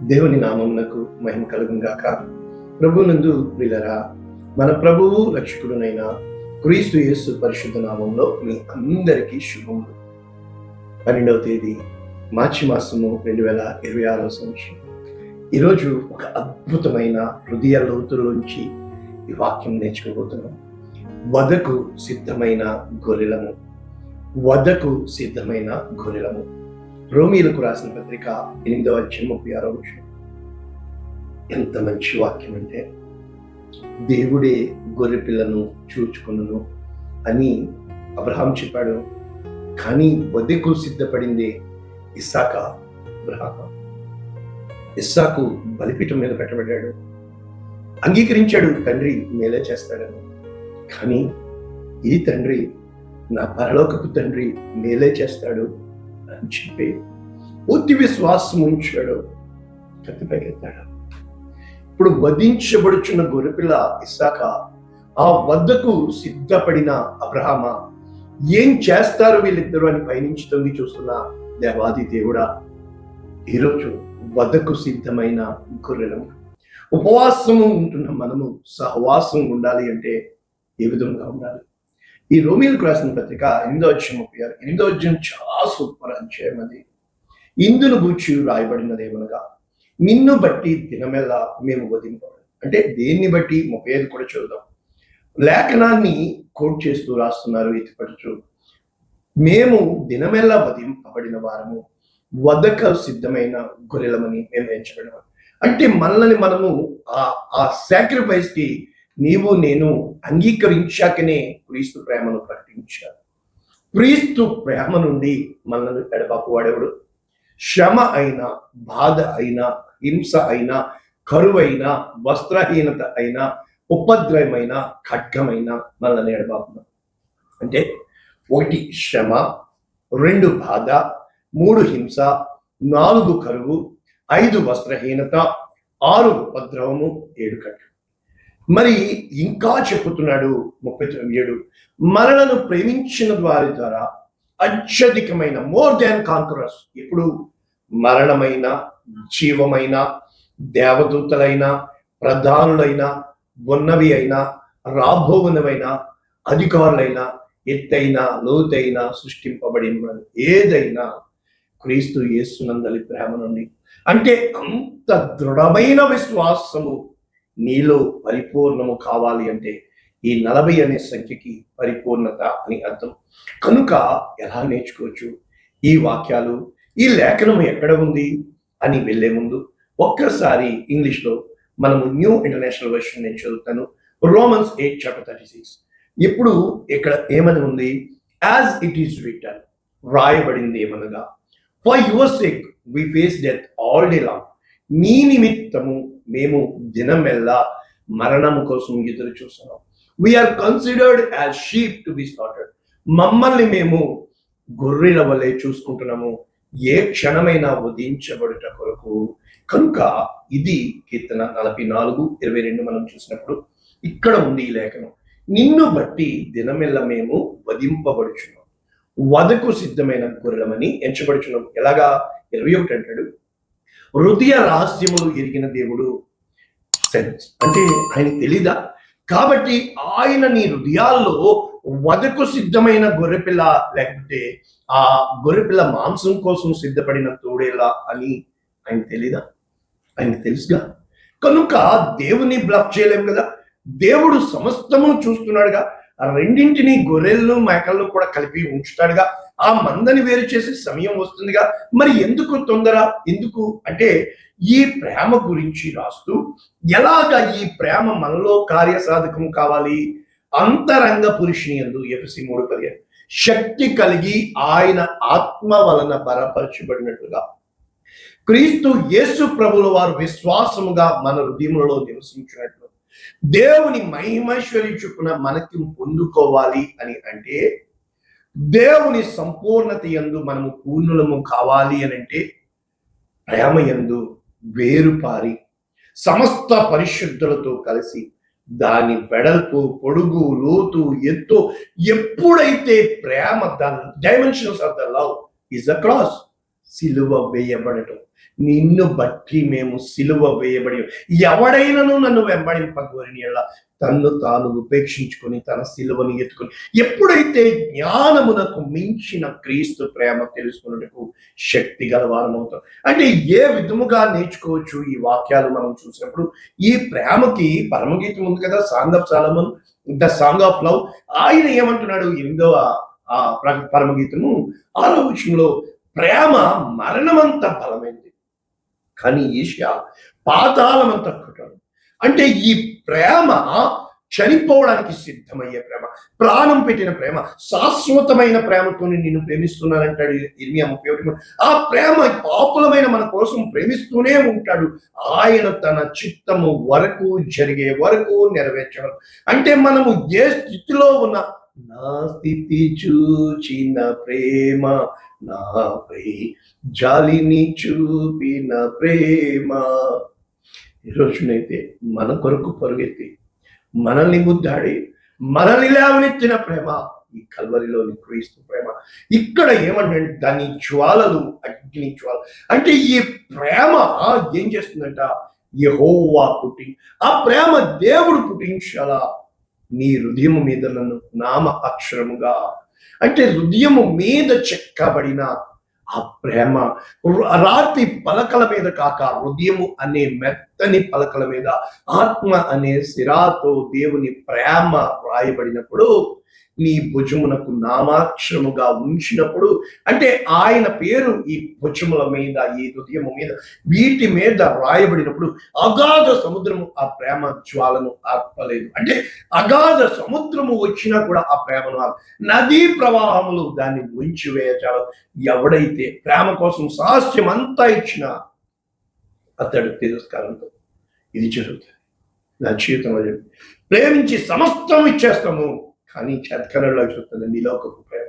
దేవుని నామమునకు మహిమ కలుగును గాక. ప్రభునందు ప్రియులరా, మన ప్రభువు రక్షకుడునైన క్రీస్తు యేసు పరిశుద్ధ నామంలో మీ అందరికీ శుభములు. 12వ తేదీ మార్చి మాసము 2026 సంవత్సరం. ఈరోజు ఒక అద్భుతమైన హృదయ లోతులోంచి ఈ వాక్యం నేర్చుకోబోతున్నాం. వధకు సిద్ధమైన గొర్రెలము. వధకు సిద్ధమైన గొర్రెలము. రోమీలకు రాసిన పత్రిక 8వ అధ్యాయం 36వ వచనం. ఎంత మంచి వాక్యం అంటే, దేవుడే గొర్రె పిల్లను చూచుకొనును అని అబ్రహాం చెప్పాడు. కానీ వధకు సిద్ధపడిందే ఇస్సాకా. ఇస్సాకు బలిపీఠం మీద పెట్టబడ్డాడు. అంగీకరించాడు, తండ్రి మేలే చేస్తాడని. కానీ ఈ తండ్రి, నా పరలోకపు తండ్రి మేలే చేస్తాడు అని చెప్పి పూర్తి విశ్వాసం ఉంచాడు. కత్తిపైకెత్తాడు. ఇప్పుడు వధించబడుచున్న గొర్రెపిల్ల ఇస్సాక, ఆ వద్దకు సిద్ధపడిన అబ్రహామా, ఏం చేస్తారు వీళ్ళిద్దరూ అని పైనుంచి తొంగి చూస్తున్న దేవాది దేవుడా, ఈరోజు వద్దకు సిద్ధమైన గొర్రెలం. ఉపవాసము ఉంటున్న మనము సహవాసం ఉండాలి అంటే ఏ విధంగా ఉండాలి? ఈ రోమీలకు రాసిన పత్రిక 8వ అధ్యాయం 36. 8వ అధ్యాయం చాలా సూపర్ అధ్యాయం. అది ఇందును గూర్చి రాయబడినది ఏమనగా, నిన్ను బట్టి దినమెల్లా మేము వధింపబడి. అంటే దేన్ని బట్టి? 35 కూడా చూద్దాం. లేఖనాన్ని కోట్ చేస్తూ రాస్తున్నారు ఎత్తిపడుచు. మేము దినమెల్లా వధింపబడిన వారము, వధక సిద్ధమైన గొర్రెలమని మేము ఎంచబడినాము. అంటే మనల్ని మనము ఆ సాక్రిఫైస్ కి నీవు నేను అంగీకరించాకనే క్రీస్తు ప్రేమను ప్రకటించారు. క్రీస్తు ప్రేమ నుండి మనల్ని ఎడబాపు వాడేవాడు. శ్రమ అయినా, బాధ అయినా, హింస అయినా, కరువైనా, వస్త్రహీనత అయినా, ఉపద్రవమైన, ఖడ్గమైన మనల్ని ఎడబాపు. అంటే 1 శ్రమ, 2 బాధ, 3 హింస, 4 కరువు, 5 వస్త్రహీనత, 6 ఉపద్రవము, 7 ఖడ్గం. మరి ఇంకా చెప్పుతున్నాడు 37, మనలను ప్రేమించిన వారి ద్వారా అత్యధికమైన, మోర్ దాన్ కాంకరర్స్. ఇప్పుడు మరణమైన, జీవమైన, దేవదూతలైన, ప్రధానులైన, ఉన్నవి అయినా, రాబోవునవైనా, అధికారులైన, ఎత్తైన, లోతైన, సృష్టింపబడిన ఏదైనా క్రీస్తు యేసునందలి ప్రేమ నుండి. అంటే అంత దృఢమైన విశ్వాసము నీలో పరిపూర్ణము కావాలి అంటే ఈ 40 అనే సంఖ్యకి పరిపూర్ణత అని అర్థం. కనుక ఎలా నేర్చుకోవచ్చు ఈ వాక్యాలు? ఈ లేఖనం ఎక్కడ ఉంది అని వెళ్లే ముందు ఒక్కసారి ఇంగ్లీష్లో మనము న్యూ ఇంటర్నేషనల్ వెర్షన్ నేను చదువుతాను. రోమన్స్ 8:36. ఇప్పుడు ఇక్కడ ఏమని ఉంది? యాజ్ ఇట్ ఈస్ రిటన్, రాయబడింది ఏమనగా, for your sake we face death all day long. నీ నిమిత్తము మేము దినమెల్లా మరణము కోసం ఎదురు చూస్తున్నాం. We are considered as sheep to be slaughtered. మమ్మల్ని మేము గొర్రెల వలె చూసుకుంటున్నాము, ఏ క్షణమైనా వధించబడుట కొరకు. కనుక ఇది కీర్తన 44:22 మనం చూసినప్పుడు ఇక్కడ ఉంది ఈ లేఖనం. నిన్ను బట్టి దినమెల్లా మేము వధింపబడుచున్నాం, వధకు సిద్ధమైన గొర్రెలమని ఎంచబడుచున్నాం. ఎలాగా? 21 అంటాడు, హృదయ రహస్యములు ఎరిగిన దేవుడు. సెన్స్ అంటే ఆయన తెలీదా? కాబట్టి ఆయన నీ హృదయాల్లో వధకు సిద్ధమైన గొర్రెపిల్ల, లేకపోతే ఆ గొర్రెపిల్ల మాంసం కోసం సిద్ధపడిన తోడేలా అని ఆయన తెలీదా? ఆయన తెలుసుగా. కనుక దేవుని బ్లఫ్ చేయలేం కదా. దేవుడు సమస్తము చూస్తున్నాడుగా. ఆ రెండింటిని, గొర్రెలను మేకలను కూడా కలిపి ఉంచుతాడుగా. ఆ మందని వేరు చేసే సమయం వస్తుందిగా. మరి ఎందుకు తొందర? ఎందుకు అంటే ఈ ప్రేమ గురించి రాస్తూ, ఎలాగా ఈ ప్రేమ మనలో కార్యసాధకం కావాలి? అంతరంగ పురుషుని యందు ఎఫెసీ 3:15 శక్తి కలిగి ఆయన ఆత్మ వలన బలపరచబడినట్లుగా క్రీస్తు యేసు ప్రభుల వారు విశ్వాసముగా మన హృదయములలో నివసించినట్లు దేవుని మహిమైశ్వర్య చొప్పున మనకి పొందుకోవాలి అని అంటే, దేవుని సంపూర్ణత యందు మనము పూర్ణులము కావాలి అని అంటే, ప్రేమ యందు వేరుపారి సమస్త పరిశుద్ధులతో కలిసి దాని వెడల్పు, పొడుగు, లోతు, ఎత్తు ఎప్పుడైతే ప్రేమ, the dimensions of the love is across సిలువ వేయబడటం. నిన్ను బట్టి మేము సిలువ వేయబడి, ఎవడైనను నన్ను వెంబడింపగోరిన యెడల తన్ను తాను ఉపేక్షించుకొని తన సిలువను ఎత్తుకొని, ఎప్పుడైతే జ్ఞానమునకు మించిన క్రీస్తు ప్రేమ తెలుసుకున్నట్టుకు శక్తి గలవారమవుతాం. అంటే ఏ విధముగా నేర్చుకోవచ్చు ఈ వాక్యాలు మనం చూసినప్పుడు? ఈ ప్రేమకి పరమగీతం ఉంది కదా, song of Solomon, the song of love. ఆయన ఏమంటున్నాడు 8వ పరమగీతము 6వ వచనంలో, ప్రేమ మరణమంత బలమైంది కానీ ఈర్ష్య పాతాళమంత కఠోరం. అంటే ఈ ప్రేమ చనిపోవడానికి సిద్ధమయ్యే ప్రేమ, ప్రాణం పెట్టిన ప్రేమ, శాశ్వతమైన ప్రేమతో నిన్ను ప్రేమిస్తున్నానంటాడు ఇర్మియా 31. ఆ ప్రేమ పాపులమైన మన కోసం ప్రేమిస్తూనే ఉంటాడు. ఆయన తన చిత్తము వరకు జరిగే వరకు నెరవేర్చడం. అంటే మనము ఏ స్థితిలో ఉన్న, నా స్థితి చూచిన ప్రేమ, నాపై జాలిని చూపిన ప్రేమ. ఈరోజునైతే మన కొరకు పరుగెత్తి మనల్ని ముద్దాడి మనల్ని లేవనెత్తిన ప్రేమ ఈ కల్వరిలోని క్రీస్తు ప్రేమ. ఇక్కడ ఏమంటే దాని జ్వాలలు, అగ్ని జ్వాల. అంటే ఈ ప్రేమ ఏం చేస్తుందంట? యెహోవా ఆ ప్రేమ దేవుడు పుట్టించాలా నీ హృదయం మీద నన్ను నామ అక్షరముగా. అంటే హృదయము మీద చెక్కబడిన ఆ ప్రేమ రాతి పలకల మీద కాక, హృదయము అనే మెత్తని పలకల మీద ఆత్మ అనే సిరాతో దేవుని ప్రేమ రాయబడినప్పుడు, నీ భుజమునకు నామాక్షరముగా ఉంచినప్పుడు, అంటే ఆయన పేరు ఈ భుజముల మీద, ఈ హృదయము మీద, వీటి మీద రాయబడినప్పుడు అగాధ సముద్రము ఆ ప్రేమ జ్వాలను ఆర్పలేదు. అంటే అగాధ సముద్రము వచ్చినా కూడా ఆ ప్రేమను నదీ ప్రవాహములు దాన్ని ఉంచివేయచాలు. ఎవడైతే ప్రేమ కోసం సాహస్యం అంతా ఇచ్చినా అతడు తిరస్కారంతో ఇది జరుగుతుంది. నా జీవితంలో ప్రేమించి సమస్తం ఇచ్చేస్తాము కానీ చేతకనలో చూస్తుంది ఈ లోకపు ప్రేమ.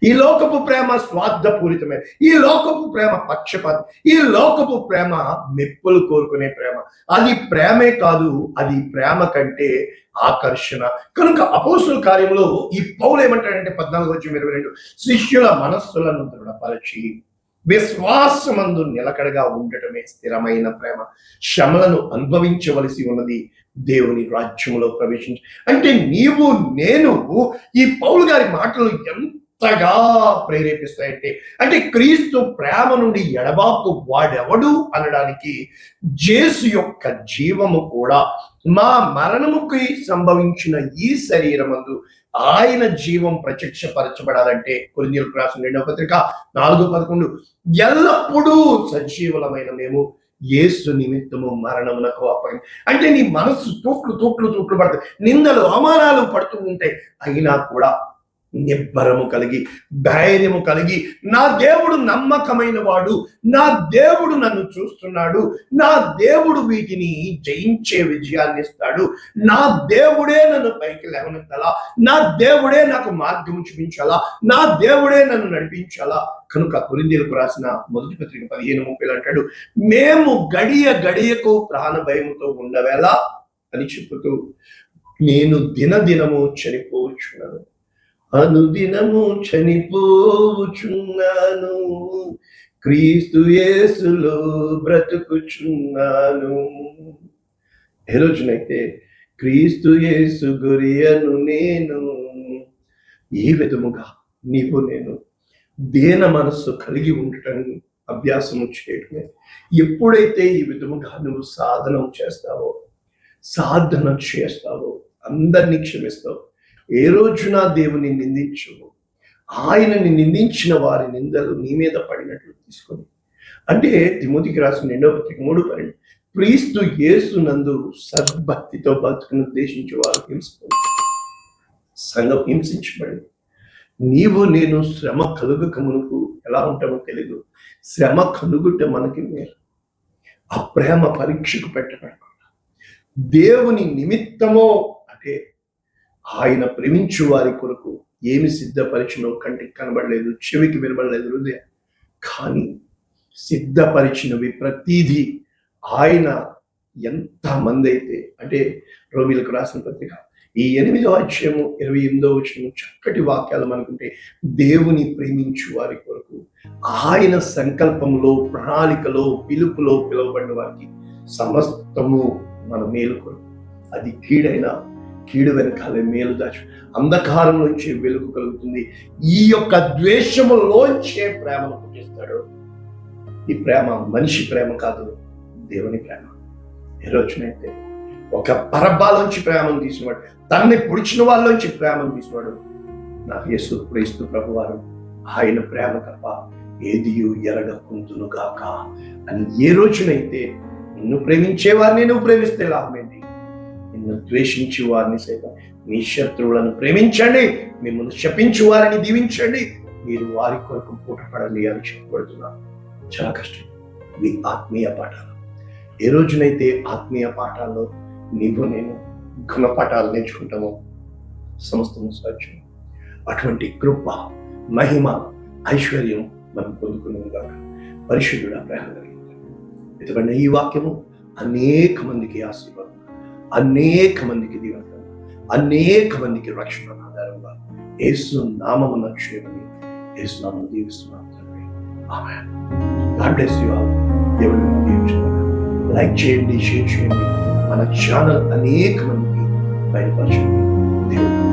ఈ లోకపు ప్రేమ స్వార్థపూరితమే, ఈ లోకపు ప్రేమ పక్షపాతం, ఈ లోకపు ప్రేమ మెప్పులు కోరుకునే ప్రేమ. అది ప్రేమే కాదు, అది ప్రేమ కంటే ఆకర్షణ. కనుక అపోస్తుల కార్యంలో ఈ పౌలు ఏమంటాడంటే 14:22, శిష్యుల మనస్సులను దృఢపరచి విశ్వాసమందు నిలకడగా ఉండటమే స్థిరమైన ప్రేమ. శ్రమలను అనుభవించవలసి ఉన్నది దేవుని రాజ్యంలో ప్రవేశించి. అంటే నీవు నేను, ఈ పౌలు గారి మాటలు ఎంతగా ప్రేరేపిస్తాయంటే, అంటే క్రీస్తు ప్రేమ నుండి ఎడబాపు వాడెవడు అనడానికి జేసు యొక్క జీవము కూడా మా మరణముకి సంభవించిన ఈ శరీరమందు ఆయన జీవం ప్రత్యక్షపరచబడాలంటే, కొరింథీయులకు రాసిన 2వ పత్రిక 4:11, ఎల్లప్పుడూ సజీవులమైన మేము యేసు నిమిత్తము మరణమునకు అప్పగించి. అంటే నీ మనస్సు తూట్లు పడతాయి, నిందలు అవమానాలు పడుతూ ఉంటాయి, అయినా కూడా నిబ్బరము కలిగి, ధైర్యము కలిగి, నా దేవుడు నమ్మకమైన వాడు, నా దేవుడు నన్ను చూస్తున్నాడు, నా దేవుడు వీటిని జయించే విజయాన్ని ఇస్తాడు, నా దేవుడే నన్ను పైకి లేవనెత్తాలా, నా దేవుడే నాకు మార్గం చూపించాలా, నా దేవుడే నన్ను నడిపించాలా. కనుక కొరింథీయులకు రాసిన 1వ పత్రిక 15:30 అంటాడు, మేము గడియ గడియకు ప్రాణ భయముతో ఉండవేలా అని చెబుతూ, నేను దినదినము చనిపోవచ్చున్నాను, అనుదినము చనిపోవుచున్నాను, క్రీస్తు యేసులో బ్రతుకుచున్నాను. ఏ రోజునైతే క్రీస్తు యేసు గురియను నేను, ఈ విధముగా నీవు నేను దేన మనస్సు కలిగి ఉండటం అభ్యాసము చేయటమే. ఎప్పుడైతే ఈ విధముగా నువ్వు సాధన చేస్తావో అందరినీ క్షమిస్తావు. ఏ రోజున దేవుని నిందించు, ఆయనని నిందించిన వారి నిందలు నీ మీద పడినట్లు తీసుకొని. అంటే తిమోతికి రాసిన 2వ పత్రిక 3:12, క్రీస్తు యేసునందు సద్భక్తితో బతుకును ఉద్దేశించి వారు సంఘం హింసించబడి, నీవు నేను శ్రమ కలుగక మునుపు ఎలా ఉంటామో తెలియదు, శ్రమ కలుగుట మనకి మేలు. ఆ ప్రేమ పరీక్షకు పెట్టబడకుండా దేవుని నిమిత్తమో, అంటే ఆయన ప్రేమించు వారి కొరకు ఏమి సిద్ధపరిచినో కంటికి కనబడలేదు, చెవికి వినబడలేదు, హృదయం కానీ సిద్ధపరిచినవి ప్రతిదీ ఆయన ఎంతమంది అయితే, అంటే రోమీలకు రాసిన పత్రిక ఈ 8వ అధ్యాయము 28వ వచనం చక్కటి వాక్యాలు మనకుంటే, దేవుని ప్రేమించు వారి కొరకు ఆయన సంకల్పంలో, ప్రణాళికలో, పిలుపులో పిలువబడిన వారికి సమస్తము మన మేలు కొరకు. అది కీడైనా కీడు వెనకాలే మేలు దాచు, అంధకారం నుంచి వెలుగు కలుగుతుంది. ఈ యొక్క ద్వేషములోంచే ప్రేమను పుట్టిస్తాడు. ఈ ప్రేమ మనిషి ప్రేమ కాదు, దేవుని ప్రేమ. ఏ రోజునైతే ఒక పరబ్బాలోంచి ప్రేమను తీసినవాడు, తనని పొడిచిన వాళ్ళలోంచి ప్రేమను తీసినవాడు నా యేసు క్రీస్తు ప్రభువారు, ఆయన ప్రేమ తప్ప ఏదియు ఎరగకుందును గాక అని ఏ రోజునైతే, నిన్ను ప్రేమించే వారిని నువ్వు ప్రేమిస్తే లాభమేంటి, నిన్ను ద్వేషించే వారిని సైతం, మీ శత్రువులను ప్రేమించండి, మిమ్మల్ని శపించు వారిని దీవించండి, మీరు వారి కొరకు పూటపడాలి అని చెప్పబడుతున్నారు. చాలా కష్టం. ఇవి ఆత్మీయ పాఠాలు. ఏ రోజునైతే ఆత్మీయ పాఠాల్లో నీవు నేను గుణపాఠాలు నేర్చుకుంటామో సమస్తము సాధ్యం. అటువంటి కృప, మహిమ, ఐశ్వర్యం మనం పొందుకున్నాగా. పరిశుద్ధుడా, ప్రేమ కలిగింది. ఎందుకంటే ఈ వాక్యము అనేక మందికి ఆశీర్వాదం, అనేక మందికి దీవెన, అనేక మందికి రక్షణ ఆధారంగా యేసు నామమున క్షేమని యేసు నామమున దీవిస్తున్నాను తండ్రి. ఆమేన్. God bless you all. దేవుడు మిమ్మల్ని దీవించుగాక. లైక్ చేయండి, షేర్ చేయండి. మన ఛానల్ అనేక మందికి బయలుపరచండి. దేవుడు